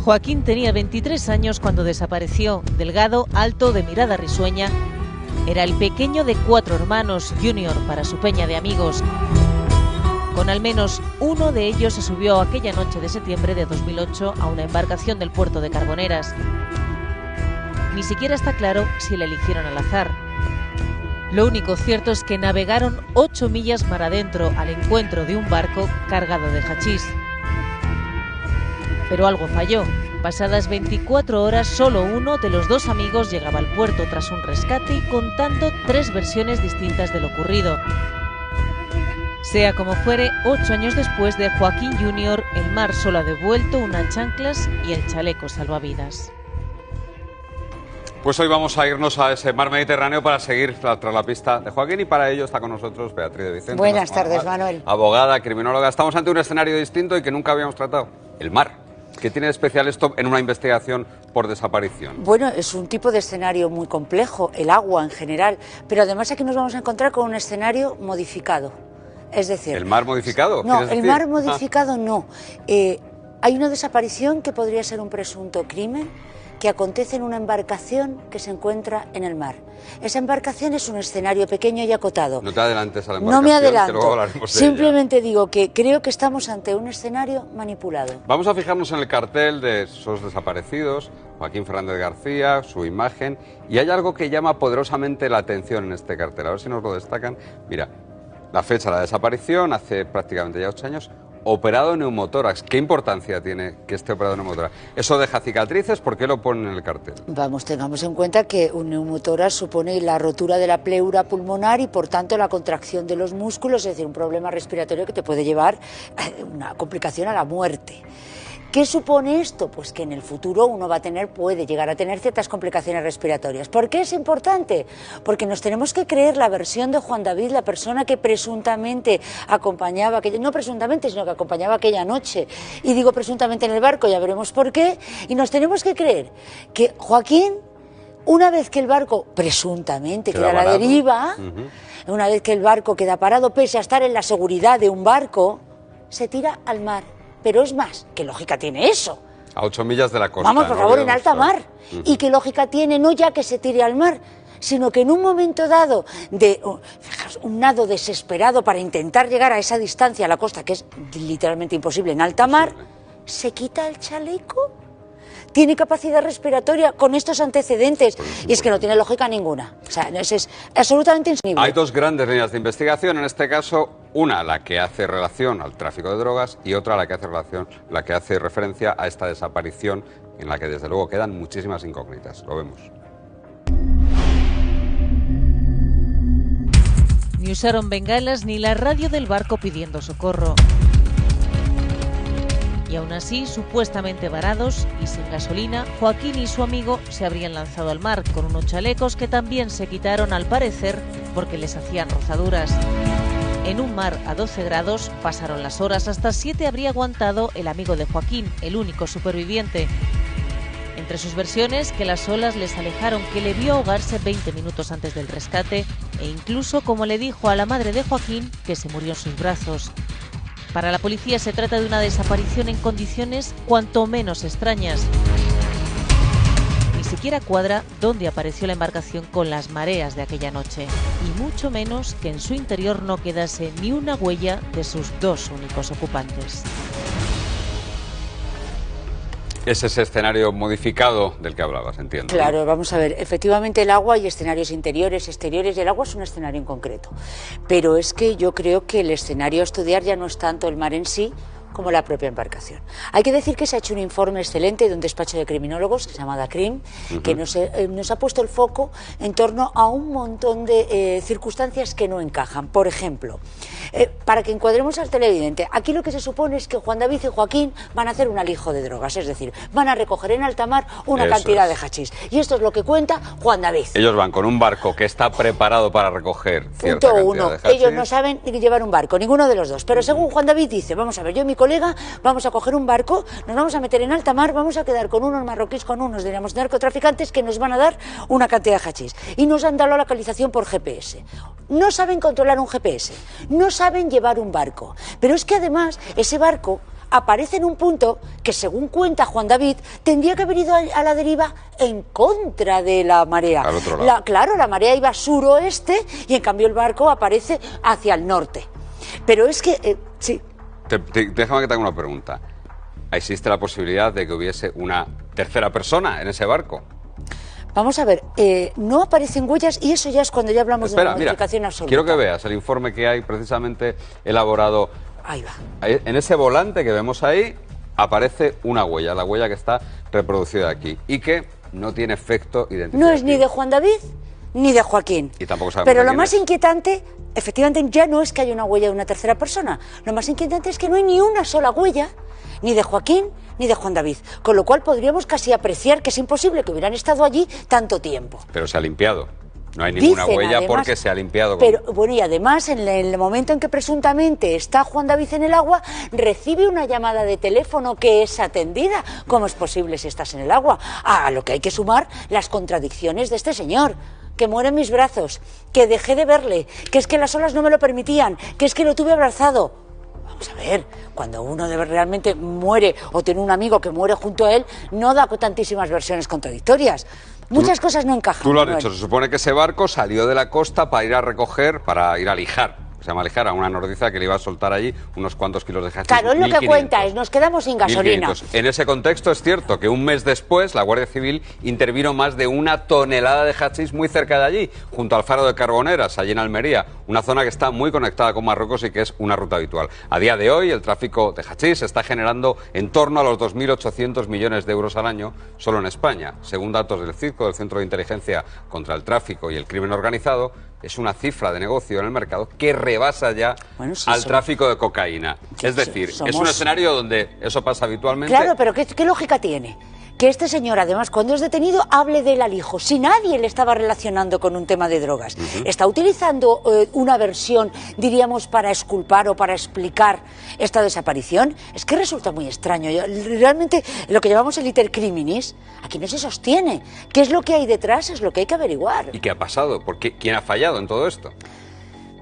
Joaquín tenía 23 años cuando desapareció. Delgado, alto, de mirada risueña. Era el pequeño de 4 hermanos, Junior, para su peña de amigos. Con al menos uno de ellos se subió aquella noche de septiembre de 2008 a una embarcación del puerto de Carboneras. Ni siquiera está claro si la eligieron al azar. Lo único cierto es que navegaron 8 millas mar adentro al encuentro de un barco cargado de hachís. Pero algo falló. Pasadas 24 horas, solo uno de los 2 amigos llegaba al puerto tras un rescate y contando 3 versiones distintas de lo ocurrido. Sea como fuere, 8 años después de Joaquín Junior, el mar solo ha devuelto unas chanclas y el chaleco salvavidas. Pues hoy vamos a irnos a ese mar Mediterráneo para seguir tras la pista de Joaquín, y para ello está con nosotros Beatriz de Vicente. Buenas tardes, Manuel. Abogada, criminóloga. Estamos ante un escenario distinto y que nunca habíamos tratado: el mar. ¿Qué tiene de especial esto en una investigación por desaparición? Bueno, es un tipo de escenario muy complejo, el agua en general, pero además aquí nos vamos a encontrar con un escenario modificado. Es decir... ¿El mar modificado? No, el mar modificado no. Hay una desaparición que podría ser un presunto crimen que acontece en una embarcación que se encuentra en el mar. Esa embarcación es un escenario pequeño y acotado. No te adelantes a la embarcación. No me adelanto. Que luego hablaremos de Simplemente digo que creo que estamos ante un escenario manipulado. Vamos a fijarnos en el cartel de esos desaparecidos, Joaquín Fernández García, su imagen, y hay algo que llama poderosamente la atención en este cartel. A ver si nos lo destacan. Mira, la fecha de la desaparición, hace prácticamente ya 8 años, operado neumotórax. ¿Qué importancia tiene que esté operado neumotórax? ¿Eso deja cicatrices? ¿Por qué lo ponen en el cartel? Vamos, tengamos en cuenta que un neumotórax supone la rotura de la pleura pulmonar y por tanto la contracción de los músculos, es decir, un problema respiratorio que te puede llevar una complicación a la muerte. ¿Qué supone esto? Pues que en el futuro uno puede llegar a tener ciertas complicaciones respiratorias. ¿Por qué es importante? Porque nos tenemos que creer la versión de Juan David, la persona que presuntamente acompañaba, no presuntamente, sino que acompañaba aquella noche. Y digo presuntamente en el barco, ya veremos por qué. Y nos tenemos que creer que Joaquín, una vez que el barco presuntamente queda a la deriva, una vez que el barco queda parado, pese a estar en la seguridad de un barco, se tira al mar. Pero es más, ¿qué lógica tiene eso? A 8 millas de la costa. Vamos, por favor, en alta mar. ¿Y qué lógica tiene no ya que se tire al mar, sino que en un momento dado de un nado desesperado para intentar llegar a esa distancia a la costa, que es literalmente imposible en alta mar, se quita el chaleco? ¿Tiene capacidad respiratoria con estos antecedentes? Y es que no tiene lógica ninguna. O sea, es absolutamente insostenible. Hay 2 grandes líneas de investigación, en este caso, una la que hace relación al tráfico de drogas y otra la que hace referencia a esta desaparición, en la que desde luego quedan muchísimas incógnitas. Lo vemos. Ni usaron bengalas ni la radio del barco pidiendo socorro. Y aún así, supuestamente varados y sin gasolina, Joaquín y su amigo se habrían lanzado al mar con unos chalecos que también se quitaron al parecer porque les hacían rozaduras. En un mar a 12 grados pasaron las horas, hasta 7 habría aguantado el amigo de Joaquín, el único superviviente. Entre sus versiones, que las olas les alejaron, que le vio ahogarse 20 minutos antes del rescate e incluso, como le dijo a la madre de Joaquín, que se murió en sus brazos. Para la policía se trata de una desaparición en condiciones cuanto menos extrañas. Ni siquiera cuadra dónde apareció la embarcación con las mareas de aquella noche, y mucho menos que en su interior no quedase ni una huella de sus 2 únicos ocupantes. Es ese escenario modificado del que hablabas, entiendo. Claro, vamos a ver, efectivamente el agua hay escenarios interiores, exteriores, y el agua es un escenario en concreto. Pero es que yo creo que el escenario a estudiar ya no es tanto el mar en sí, como la propia embarcación. Hay que decir que se ha hecho un informe excelente de un despacho de criminólogos que se llama DACRIM, que nos ha puesto el foco en torno a un montón de circunstancias que no encajan. Por ejemplo, para que encuadremos al televidente, aquí lo que se supone es que Juan David y Joaquín van a hacer un alijo de drogas, es decir, van a recoger en alta mar una cantidad de hachís. Y esto es lo que cuenta Juan David. Ellos van con un barco que está preparado para recoger cierta cantidad de hachís. Ellos no saben ni llevar un barco, ninguno de los dos. Pero según Juan David dice, vamos a ver, yo y mi colega vamos a coger un barco, nos vamos a meter en alta mar, vamos a quedar con unos marroquíes, con unos, diríamos, narcotraficantes que nos van a dar una cantidad de hachís. Y nos han dado la localización por GPS. No saben controlar un GPS, no saben llevar un barco. Pero es que además ese barco aparece en un punto que, según cuenta Juan David, tendría que haber ido a la deriva en contra de la marea. Al otro lado. Claro, la marea iba suroeste y en cambio el barco aparece hacia el norte. Pero es que, sí. Déjame que te haga una pregunta. ¿Existe la posibilidad de que hubiese una tercera persona en ese barco? Vamos a ver, no aparecen huellas y eso ya es cuando ya hablamos de una modificación absoluta. Quiero que veas el informe que hay precisamente elaborado. Ahí va. En ese volante que vemos ahí aparece una huella, la huella que está reproducida aquí y que no tiene efecto identificativo. No es ni de Juan David ni de Joaquín. Y tampoco sabemos Pero de lo quién más es. inquietante, efectivamente, ya no es que haya una huella de una tercera persona. Lo más inquietante es que no hay ni una sola huella, ni de Joaquín ni de Juan David. Con lo cual podríamos casi apreciar que es imposible que hubieran estado allí tanto tiempo. Pero se ha limpiado. No hay ninguna huella, además, porque se ha limpiado. Pero bueno, y además en el momento en que presuntamente está Juan David en el agua, recibe una llamada de teléfono que es atendida. ¿Cómo es posible si estás en el agua? A lo que hay que sumar las contradicciones de este señor. Que muere en mis brazos, que dejé de verle, que es que las olas no me lo permitían, que es que lo tuve abrazado. Vamos a ver, cuando uno realmente muere o tiene un amigo que muere junto a él, no da tantísimas versiones contradictorias. Muchas cosas no encajan. Tú lo has dicho, se supone que ese barco salió de la costa para ir a recoger, para ir a lijar. Se llama lijar a una nordizada que le iba a soltar allí unos cuantos kilos de hachís. Claro, es lo que cuenta, es nos quedamos sin gasolina. 1500. En ese contexto es cierto que un mes después la Guardia Civil intervino más de 1 tonelada de hachís muy cerca de allí, junto al faro de Carboneras, allí en Almería, una zona que está muy conectada con Marruecos y que es una ruta habitual. A día de hoy el tráfico de hachís está generando en torno a los 2.800 millones de euros al año solo en España. Según datos del CIRCO, del Centro de Inteligencia contra el Tráfico y el Crimen Organizado, es una cifra de negocio en el mercado que rebasa ya al tráfico de cocaína. Es decir, es un escenario donde eso pasa habitualmente. Claro, pero ¿qué lógica tiene? Que este señor, además, cuando es detenido, hable del alijo, si nadie le estaba relacionando con un tema de drogas. Está utilizando una versión, diríamos, para exculpar o para explicar esta desaparición. Es que resulta muy extraño. Realmente, lo que llamamos el iter criminis, aquí no se sostiene. ¿Qué es lo que hay detrás? Es lo que hay que averiguar. ¿Y qué ha pasado? ¿Quién ha fallado en todo esto?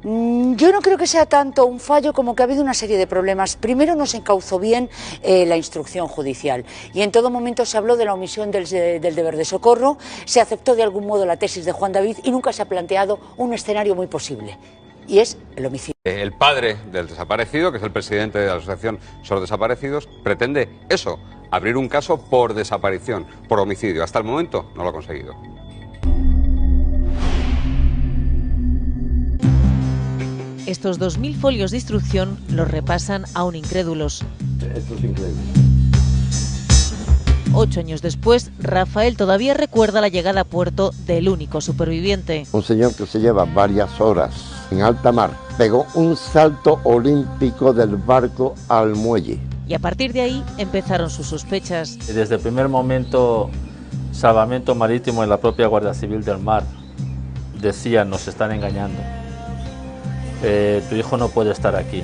Yo no creo que sea tanto un fallo como que ha habido una serie de problemas. Primero, no se encauzó bien la instrucción judicial y en todo momento se habló de la omisión del deber de socorro, se aceptó de algún modo la tesis de Juan David y nunca se ha planteado un escenario muy posible, y es el homicidio. El padre del desaparecido, que es el presidente de la Asociación Sobre Desaparecidos, pretende eso, abrir un caso por desaparición, por homicidio. Hasta el momento no lo ha conseguido. Estos 2000 folios de instrucción los repasan aún incrédulos. Esto es increíble. 8 años después, Rafael todavía recuerda la llegada a puerto del único superviviente. Un señor que se lleva varias horas en alta mar pegó un salto olímpico del barco al muelle. Y a partir de ahí empezaron sus sospechas. Desde el primer momento, Salvamento Marítimo y la propia Guardia Civil del Mar decían: nos están engañando. Tu hijo no puede estar aquí.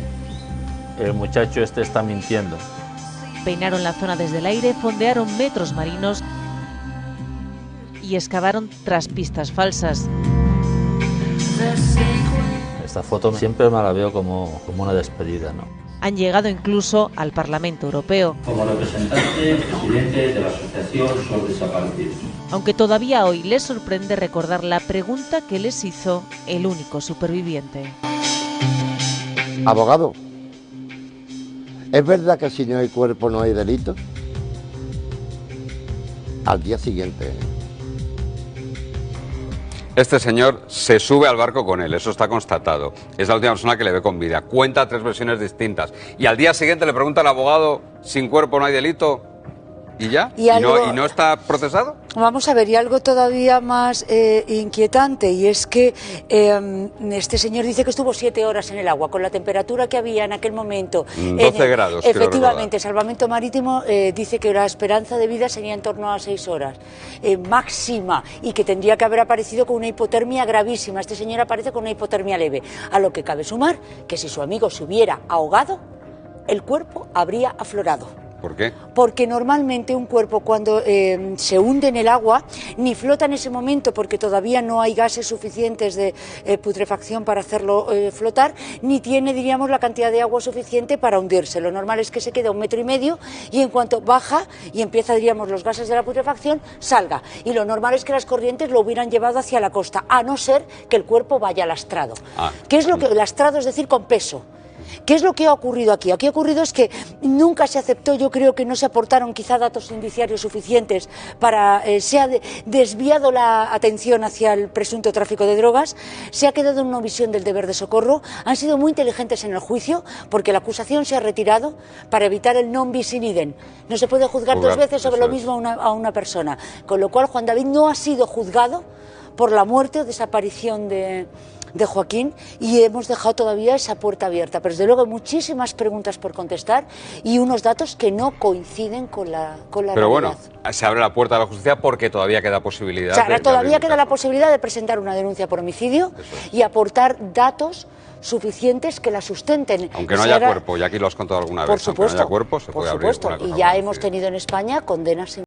El muchacho este está mintiendo. Peinaron la zona desde el aire, fondearon metros marinos y excavaron tras pistas falsas. Esta foto siempre me la veo como una despedida, ¿no? Han llegado incluso al Parlamento Europeo. Como representante presidente de la Asociación Sobre Desaparecidos. Aunque todavía hoy les sorprende recordar la pregunta que les hizo el único superviviente. Abogado, ¿es verdad que si no hay cuerpo no hay delito? Al día siguiente. Este señor se sube al barco con él, eso está constatado. Es la última persona que le ve con vida. Cuenta 3 versiones distintas. Y al día siguiente le pregunta al abogado: ¿sin cuerpo no hay delito? ¿Y ya? ¿Y no está procesado? Vamos a ver, y algo todavía más inquietante, y es que este señor dice que estuvo 7 horas en el agua, con la temperatura que había en aquel momento. 12 grados. Efectivamente, Salvamento Marítimo dice que la esperanza de vida sería en torno a 6 horas máxima, y que tendría que haber aparecido con una hipotermia gravísima. Este señor aparece con una hipotermia leve, a lo que cabe sumar que si su amigo se hubiera ahogado, el cuerpo habría aflorado. ¿Por qué? Porque normalmente un cuerpo cuando se hunde en el agua ni flota en ese momento porque todavía no hay gases suficientes de putrefacción para hacerlo flotar, ni tiene, diríamos, la cantidad de agua suficiente para hundirse. Lo normal es que se quede a 1,5 metros y en cuanto baja y empieza, diríamos, los gases de la putrefacción, salga. Y lo normal es que las corrientes lo hubieran llevado hacia la costa, a no ser que el cuerpo vaya lastrado. ¿Qué es lo que lastrado? Es decir, con peso. ¿Qué es lo que ha ocurrido aquí? Aquí ha ocurrido es que nunca se aceptó, yo creo que no se aportaron quizá datos indiciarios suficientes para, se ha desviado la atención hacia el presunto tráfico de drogas, se ha quedado en una omisión del deber de socorro, han sido muy inteligentes en el juicio porque la acusación se ha retirado para evitar el non bis in idem. No se puede juzgar dos veces sobre lo mismo a una persona, con lo cual Juan David no ha sido juzgado por la muerte o desaparición de Joaquín y hemos dejado todavía esa puerta abierta, pero desde luego hay muchísimas preguntas por contestar y unos datos que no coinciden con la pero realidad. bueno, se abre la puerta a la justicia porque todavía queda posibilidad. O sea, todavía queda la posibilidad de presentar una denuncia por homicidio y aportar datos suficientes que la sustenten. Aunque no haya cuerpo, y aquí lo has contado alguna vez, por supuesto, aunque no haya cuerpo, se puede abrir una cosa y por ya homicidio. hemos tenido en España condenas